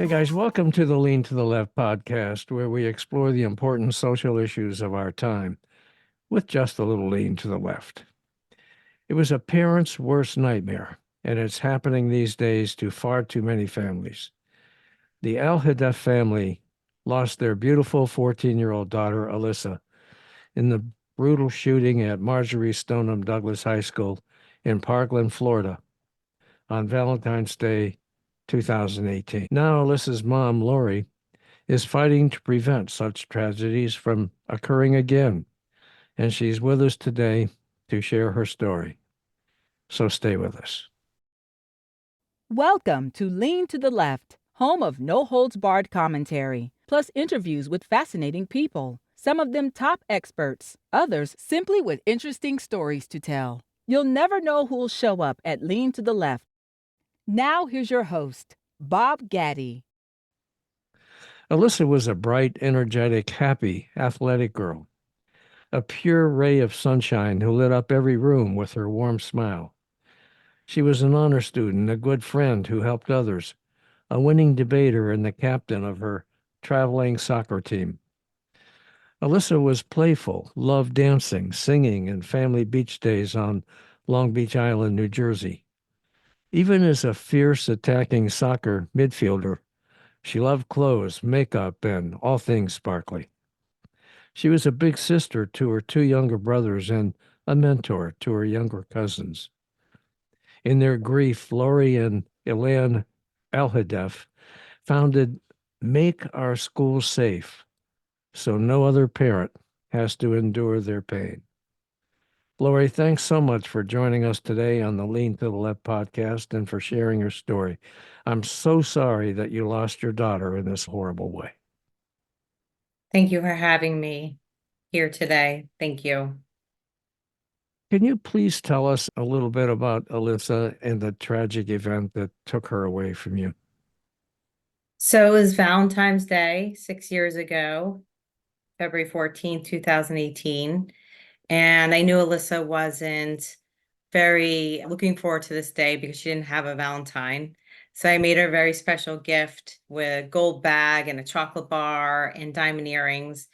Hey guys, welcome to the Lean to the Left podcast, where we explore the important social issues of our time with just a little lean to the left. It was a parent's worst nightmare, and it's happening these days to far too many families. The Alhadeff family lost their beautiful 14-year-old daughter, Alyssa, in the brutal shooting at Marjory Stoneman Douglas High School in Parkland, Florida, on Valentine's Day 2018. Now, Alyssa's mom, Lori, is fighting to prevent such tragedies from occurring again, and she's with us today to share her story. So stay with us. Welcome to Lean to the Left, home of no holds barred commentary, plus interviews with fascinating people, some of them top experts, others simply with interesting stories to tell. You'll never know who'll show up at Lean to the Left. Now here's your host, Bob Gaddy. Alyssa was a bright, energetic, happy, athletic girl, a pure ray of sunshine who lit up every room with her warm smile. She was an honor student, a good friend who helped others, a winning debater, and the captain of her traveling soccer team. Alyssa was playful, loved dancing, singing, and family beach days on Long Beach Island, New Jersey. Even as a fierce attacking soccer midfielder, she loved clothes, makeup, and all things sparkly. She was a big sister to her two younger brothers and a mentor to her younger cousins. In their grief, Lori and Elaine Alhadeff founded Make Our Schools Safe so no other parent has to endure their pain. Lori, thanks so much for joining us today on the Lean to the Left podcast and for sharing your story. I'm so sorry that you lost your daughter in this horrible way. Thank you for having me here today. Thank you. Can you please tell us a little bit about Alyssa and the tragic event that took her away from you? So it was Valentine's Day 6 years ago, February 14th, 2018. And I knew Alyssa wasn't very looking forward to this day because she didn't have a Valentine. So I made her a very special gift with a gold bag and a chocolate bar and diamond earrings.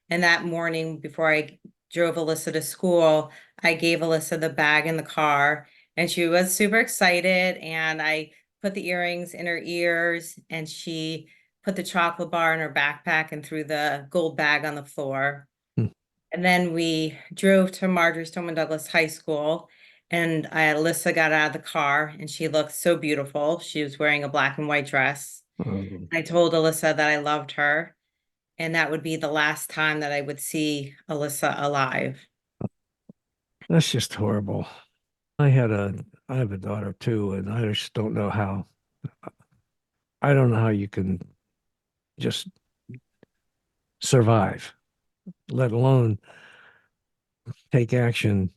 And that morning, before I drove Alyssa to school, I gave Alyssa the bag in the car, and she was super excited. And I put the earrings in her ears, and she put the chocolate bar in her backpack and threw the gold bag on the floor. Hmm. And then we drove to Marjory Stoneman Douglas High School, and Alyssa got out of the car, and she looked so beautiful. She was wearing a black and white dress. Oh, I told Alyssa that I loved her, and that would be the last time that I would see Alyssa alive. that's just horrible. I have a daughter too, and I just don't know how. I don't know how you can just survive, let alone take action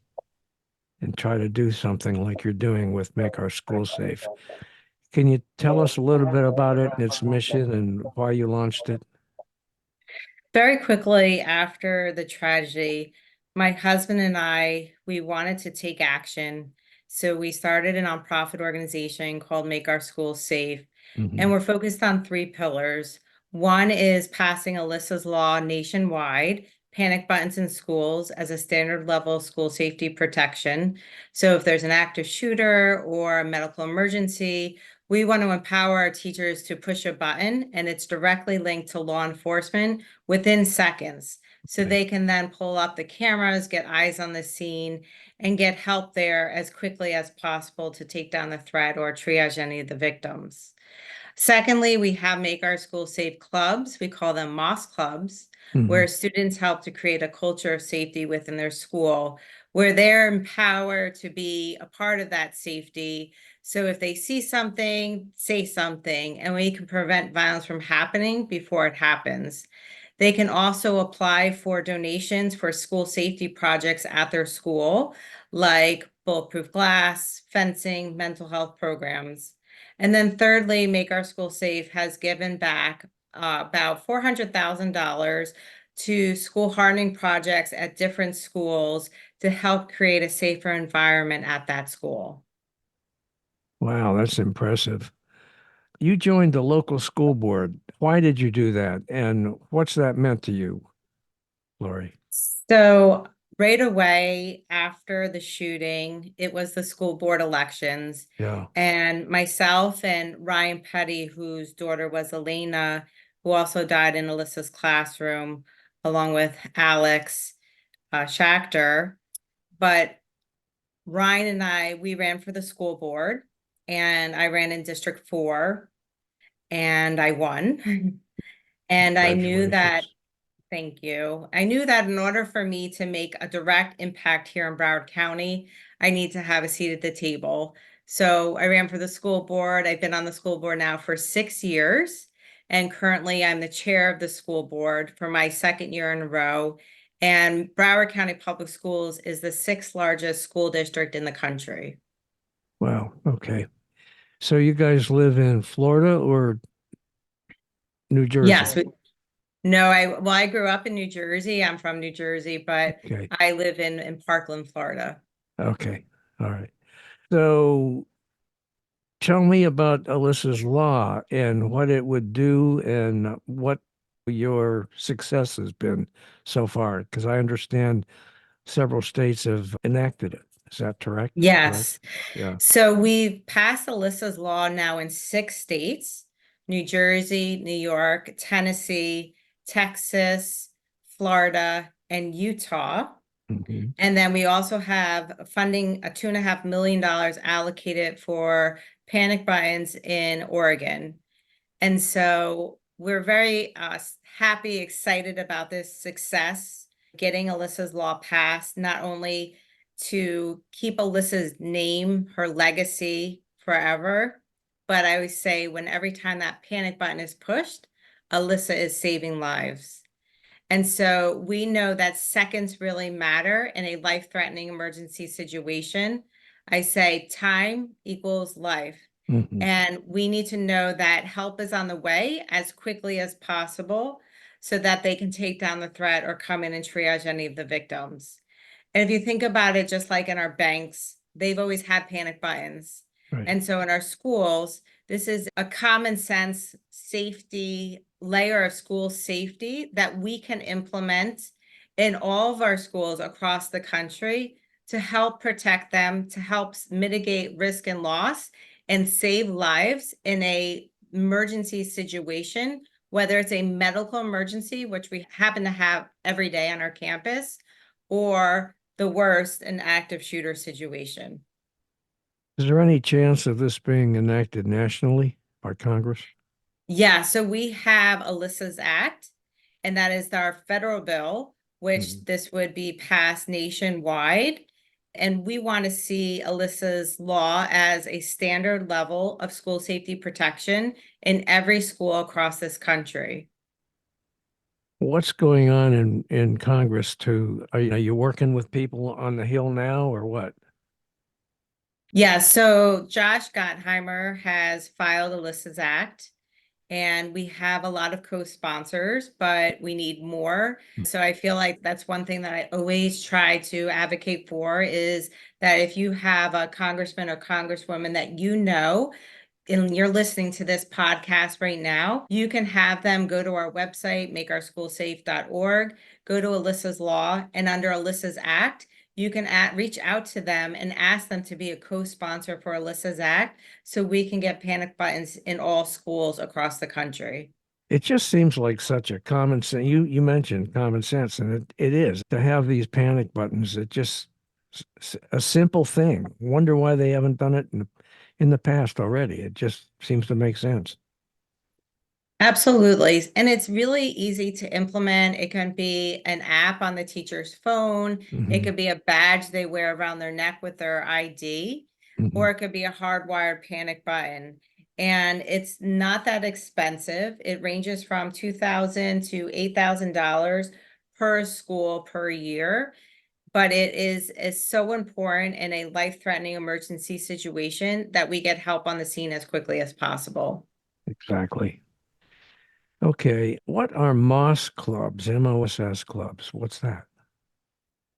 and try to do something like you're doing with Make Our Schools Safe. Can you tell us a little bit about it and its mission and why you launched it? Very quickly after the tragedy, my husband and we wanted to take action. So we started a nonprofit organization called Make Our Schools Safe. And we're focused on three pillars. One is passing Alyssa's Law nationwide, panic buttons in schools as a standard level school safety protection. So if there's an active shooter or a medical emergency, we want to empower our teachers to push a button, and it's directly linked to law enforcement within seconds. So Okay. they can then pull up the cameras, get eyes on the scene, and get help there as quickly as possible to take down the threat or triage any of the victims. Secondly, we have Make Our School Safe clubs. We call them MOS clubs, where students help to create a culture of safety within their school, where they're empowered to be a part of that safety. So if they see something, say something, and we can prevent violence from happening before it happens. They can also apply for donations for school safety projects at their school, like bulletproof glass, fencing, mental health programs. And then thirdly, Make Our School Safe has given back about $400,000 to school hardening projects at different schools to help create a safer environment at that school. Wow, that's impressive. You joined the local school board. Why did you do that? And what's that meant to you, Lori? So right away after the shooting, it was the school board elections. Yeah. And myself and Ryan Petty, whose daughter was Elena, who also died in Alyssa's classroom, along with Alex Schachter. But Ryan and I, we ran for the school board, and I ran in District 4, and I won. And I knew that. Congratulations. Thank you. I knew that in order for me to make a direct impact here in Broward County, I need to have a seat at the table. So I ran for the school board. I've been on the school board now for 6 years. And currently I'm the chair of the school board for my second year in a row. And Broward County Public Schools is the sixth largest school district in the country. Wow. Okay. So you guys live in Florida or New Yes. Jersey? No, I grew up in New Jersey. I'm from New Jersey, but Okay. I live in Parkland, Florida. Okay. All right. So tell me about Alyssa's Law and what it would do and what your success has been so far, because I understand several states have enacted it. Is that correct? Correct? Yes. Yeah. So we've passed Alyssa's law now in 6 states: New Jersey, New York, Tennessee, Texas, Florida, and Utah. Mhm. And then we also have funding, a $2.5 million allocated for panic buy-ins in Oregon. And so we're very happy, excited about this success, getting Alyssa's law passed, not only to keep Alyssa's name, her legacy forever, but I always say when every time that panic button is pushed, Alyssa is saving lives. And so we know that seconds really matter in a life-threatening emergency situation. I say time equals life. Mhm. And we need to know that help is on the way as quickly as possible so that they can take down the threat or come in and triage any of the victims. And if you think about it, just like in our banks, they've always had panic buttons. Right. And so in our schools, this is a common sense safety layer of school safety that we can implement in all of our schools across the country to help protect them, to help mitigate risk and loss and save lives in a emergency situation, whether it's a medical emergency, which we happen to have every day on our campus, or the worst, an active shooter situation. Is there any chance of this being enacted nationally by Congress? Yeah, so we have Alyssa's Act, and that is our federal bill, which Mhm. this would be passed nationwide. And we want to see Alyssa's law as a standard level of school safety protection in every school across this country. What's going on in Congress to, are you working with people on the Hill now or what? Yeah, so Josh Gottheimer has filed Alyssa's Act, and we have a lot of co-sponsors, but we need more. So I feel like that's one thing that I always try to advocate for is that if you have a congressman or congresswoman that you know, and you're listening to this podcast right now, you can have them go to our website, makeourschoolsafe.org, go to Alyssa's Law, and under Alyssa's Act, you can reach out to them and ask them to be a co-sponsor for Alyssa's Act so we can get panic buttons in all schools across the country. It just seems like such a common sense. You mentioned common sense, and it is to have these panic buttons. It just a simple thing. Wonder why they haven't done it in the past already. It just seems to make sense. Absolutely. And it's really easy to implement. It can be an app on the teacher's phone. It Hmm. could be a badge they wear around their neck with their ID, Hmm. or it could be a hardwired panic button. And it's not that expensive. It ranges from $2,000 to $8,000 per school per year. But it is so important in a life-threatening emergency situation that we get help on the scene as quickly as possible. Exactly. Okay. What are MOS clubs? MOSS clubs. What's that?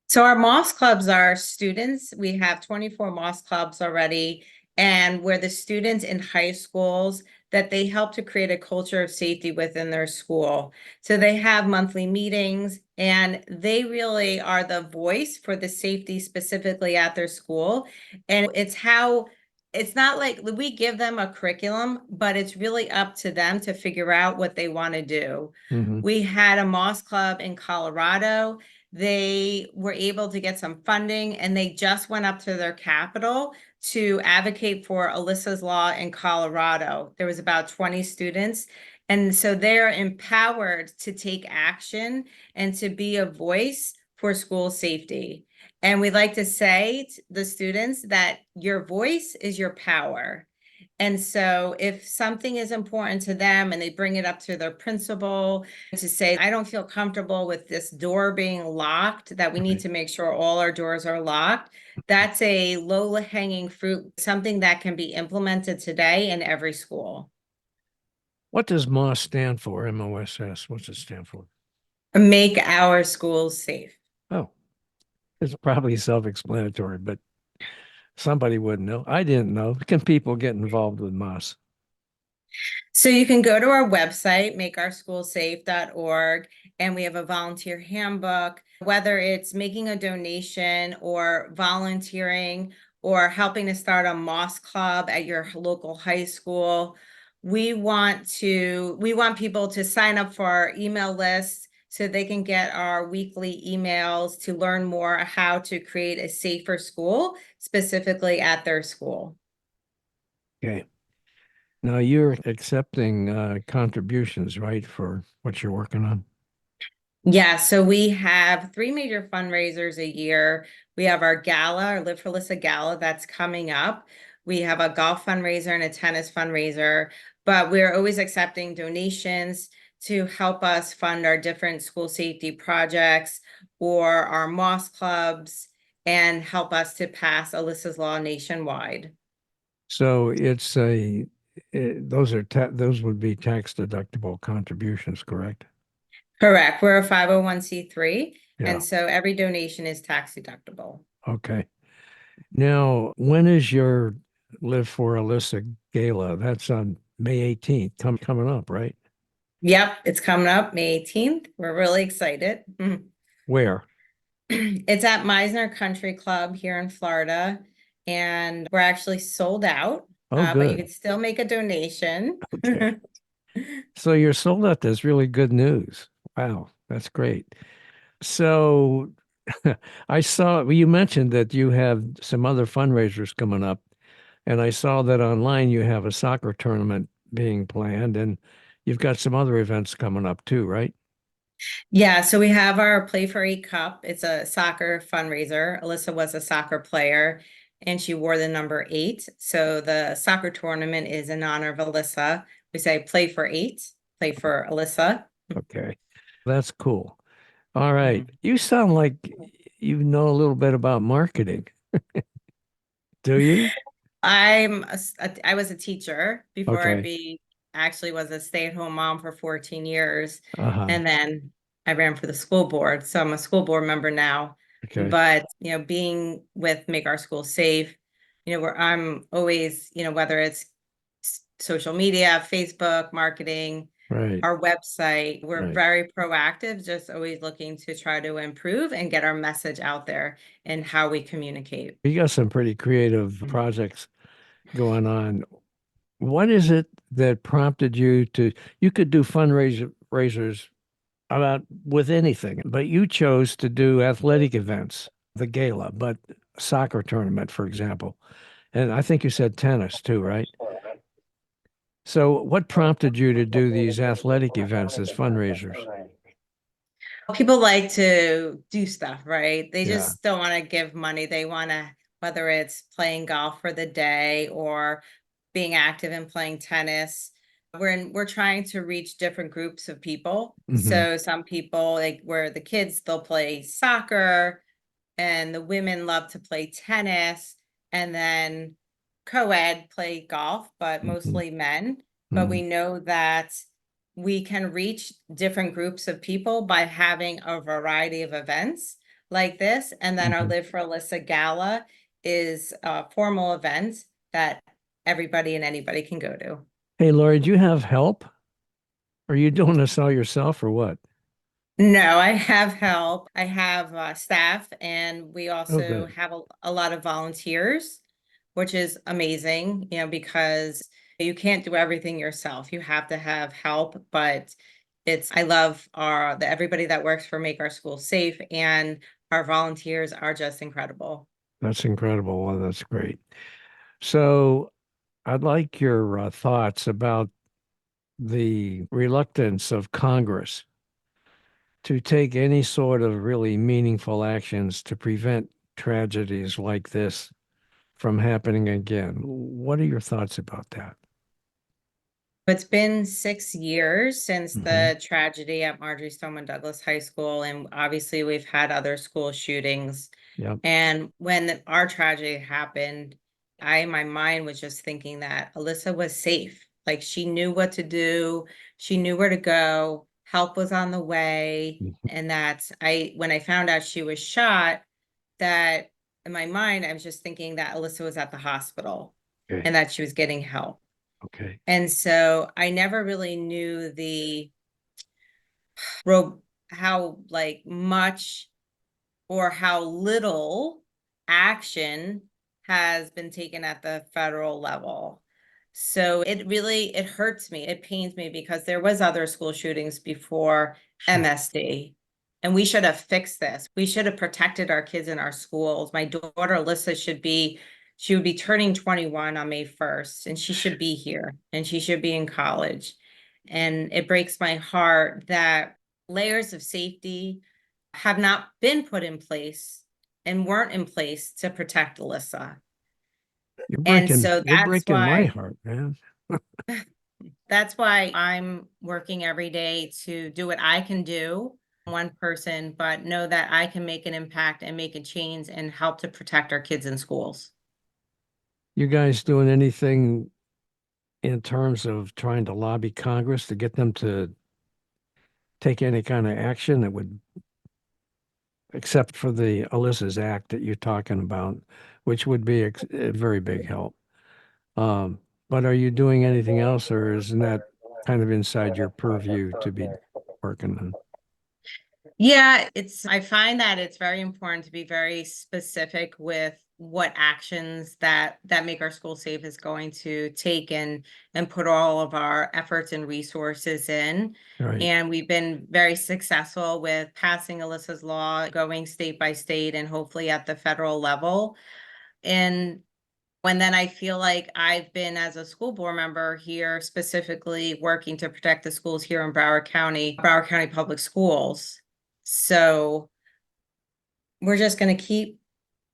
So our MOS clubs are students. We have 24 MOS clubs already and where the students in high schools that they help to create a culture of safety within their school. So they have monthly meetings and they really are the voice for the safety specifically at their school. And it's not like we give them a curriculum, but it's really up to them to figure out what they want to do. Mhm. We had a Moss Club in Colorado. They were able to get some funding and they just went up to their capital to advocate for Alyssa's Law in Colorado. There was about 20 students. And so they're empowered to take action and to be a voice for school safety. And we like to say to the students that your voice is your power. And so if something is important to them and they bring it up to their principal to say, I don't feel comfortable with this door being locked, that we need Right. to make sure all our doors are locked, that's a low-hanging fruit, something that can be implemented today in every school. What does MOSS stand for? MOSS. What's it stand for? Make our schools safe. Oh, it's probably self-explanatory, but somebody wouldn't know. I didn't know. Can people get involved with MOSS? So you can go to our website, makeourschoolsafe.org, and we have a volunteer handbook, whether it's making a donation or volunteering or helping to start a Moss Club at your local high school. We want people to sign up for our email list so they can get our weekly emails to learn more how to create a safer school, specifically at their school. Okay. Now you're accepting contributions, right, for what you're working on? Yeah, so we have three major fundraisers a year. We have our gala, our Live for Alyssa gala that's coming up. We have a golf fundraiser and a tennis fundraiser, but we're always accepting donations to help us fund our different school safety projects or our Moss clubs and help us to pass Alyssa's Law nationwide. So those would be tax deductible contributions, correct? Correct. We're a 501(c)(3), Yeah. and so every donation is tax deductible. Okay. Now, when is your Live for Alyssa Gala? That's on May 18th, coming up, right? Yep, it's coming up May 18th. We're really excited. Where? It's at Meisner Country Club here in Florida, and we're actually sold out, Oh, but you good. can still make a donation. Okay. So you're sold out. That's really good news. Wow, that's great. So I saw you mentioned that you have some other fundraisers coming up, and I saw that online you have a soccer tournament being planned, and you've got some other events coming up too, right? Yeah, so we have our Play for Eight Cup. It's a soccer fundraiser. Alyssa was a soccer player and she wore the number 8. So the soccer tournament is in honor of Alyssa. We say play for 8, play for Alyssa. Okay, that's cool. All right, Mhm. you sound like you know a little bit about marketing, do you? I was a teacher before Okay. actually was a stay-at-home mom for 14 years. Uh-huh. And then I ran for the school board. So I'm a school board member now. Okay. But, being with Make Our School Safe, where I'm always, whether it's social media, Facebook, marketing, Right. our website, we're Right. very proactive, just always looking to try to improve and get our message out there and how we communicate. You got some pretty creative projects going on. What is it that prompted you could do fundraisers about with anything, but you chose to do athletic events, the gala, but soccer tournament, for example. And I think you said tennis too, right? So what prompted you to do these athletic events as fundraisers? People like to do stuff, right? They Yeah. just don't want to give money. They want to, whether it's playing golf for the day or being active and playing tennis. We're trying to reach different groups of people. Hmm. So some people like where the kids, they'll play soccer and the women love to play tennis, and then co-ed play golf, but Hmm. mostly men. But Hmm. we know that we can reach different groups of people by having a variety of events like this. And then our Hmm. Live for Alyssa Gala is a formal event that everybody and anybody can go to. Hey, Lori, do you have help? Are you doing this all yourself or what? No, I have help. I have staff, and we Oh, also good. have a lot of volunteers, which is amazing, because you can't do everything yourself. You have to have help, but I love everybody that works for Make Our Schools Safe, and our volunteers are just incredible. That's incredible. Well, that's great. So I'd like your thoughts about the reluctance of Congress to take any sort of really meaningful actions to prevent tragedies like this from happening again. What are your thoughts about that? It's been 6 years since Hmm. the tragedy at Marjory Stoneman Douglas High School, and obviously we've had other school shootings. Yep. And when our tragedy happened, my mind was just thinking that Alyssa was safe. Like, she knew what to do, she knew where to go, help was on the way. And when I found out she was shot, that in my mind, I was just thinking that Alyssa was at the hospital Okay. and that she was getting help. Okay. And so I never really knew ro how like much or how little action has been taken at the federal level. So it hurts me. It pains me because there was other school shootings before Sure. MSD. And we should have fixed this. We should have protected our kids in our schools. My daughter Alyssa she would be turning 21 on May 1st, and she should be here and she should be in college. And it breaks my heart that layers of safety have not been put in place and weren't in place to protect Alyssa. And so You're breaking my heart, man. that's why I'm working every day to do what I can do, one person, but know that I can make an impact and make a change and help to protect our kids in schools. You guys doing anything in terms of trying to lobby Congress to get them to take any kind of action that would, except for the Alyssa's Act that you're talking about, which would be a very big help. Um, but are you doing anything else, or isn't that kind of inside your purview to be working on? Yeah, I find that it's very important to be very specific with what actions that Make Our School Safe is going to take and put all of our efforts and resources in. Right. And we've been very successful with passing Alyssa's law, going state by state and hopefully at the federal level. And when then I feel like I've been, as a school board member here, specifically working to protect the schools here in Broward County Public Schools. So we're just going to keep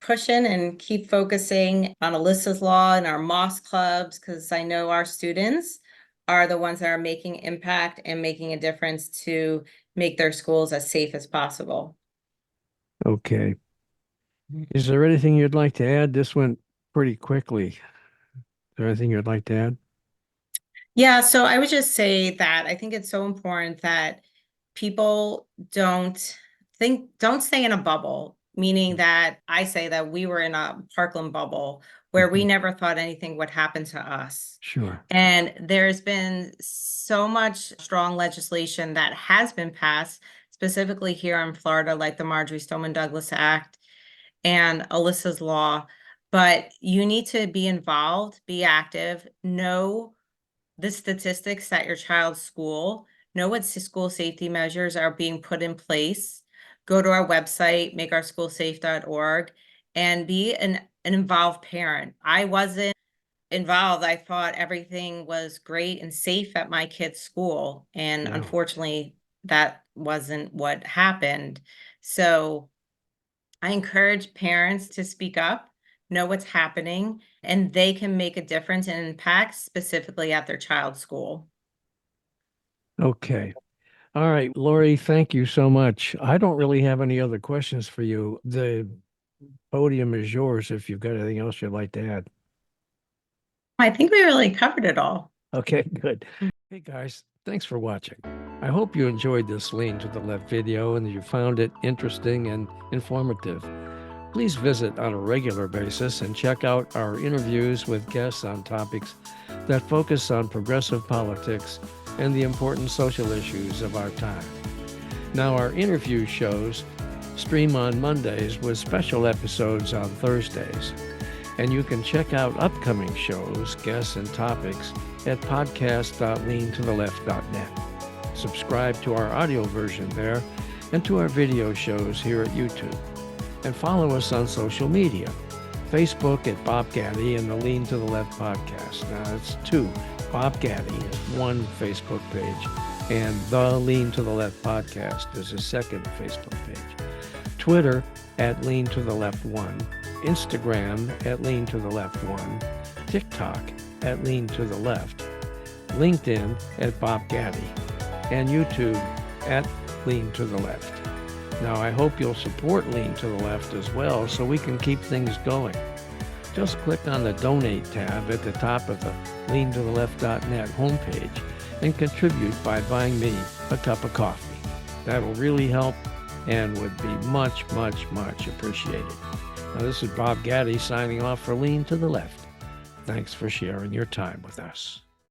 pushing and keep focusing on Alyssa's Law and our MOS clubs, because I know our students are the ones that are making impact and making a difference to make their schools as safe as possible. Okay. Is there anything you'd like to add? This went pretty quickly. Is there anything you'd like to add? Yeah, so I would just say that I think it's so important that people don't stay in a bubble, meaning that I say that we were in a Parkland bubble where we Mhm. never thought anything would happen to us. Sure. And there's been so much strong legislation that has been passed, specifically here in Florida, like the Marjory Stoneman Douglas Act and Alyssa's Law. But you need to be involved, be active, know the statistics at your child's school, know what school safety measures are being put in place, go to our website, makeourschoolsafe.org, and be an involved parent. I wasn't involved. I thought everything was great and safe at my kid's school. And Yeah. unfortunately, that wasn't what happened. So I encourage parents to speak up, know what's happening, and they can make a difference and impact specifically at their child's school. Okay. All right, Lori, thank you so much. I don't really have any other questions for you. The podium is yours if you've got anything else you'd like to add. I think we really covered it all. Okay, good. Hey guys, thanks for watching. I hope you enjoyed this Lean to the Left video and that you found it interesting and informative. Please visit on a regular basis and check out our interviews with guests on topics that focus on progressive politics and the important social issues of our time. Now, our interview shows stream on Mondays with special episodes on Thursdays. And you can check out upcoming shows, guests, and topics at podcast.leantotheleft.net. Subscribe to our audio version there and to our video shows here at YouTube. And follow us on social media. Facebook at Bob Gaddy and the Lean to the Left podcast. Now, it's two. Bob Gaddy is one Facebook page, and the Lean to the Left podcast is a second Facebook page. Twitter at Lean to the Left 1. Instagram at Lean to the Left 1, TikTok at Lean to the Left, LinkedIn at Bob Gaddy, and YouTube at Lean to the Left. Now, I hope you'll support Lean to the Left as well so we can keep things going. Just click on the Donate tab at the top of the leantotheleft.net homepage and contribute by buying me a cup of coffee. That'll really help and would be much, much, much appreciated. Now, this is Bob Gaddy signing off for Lean to the Left. Thanks for sharing your time with us.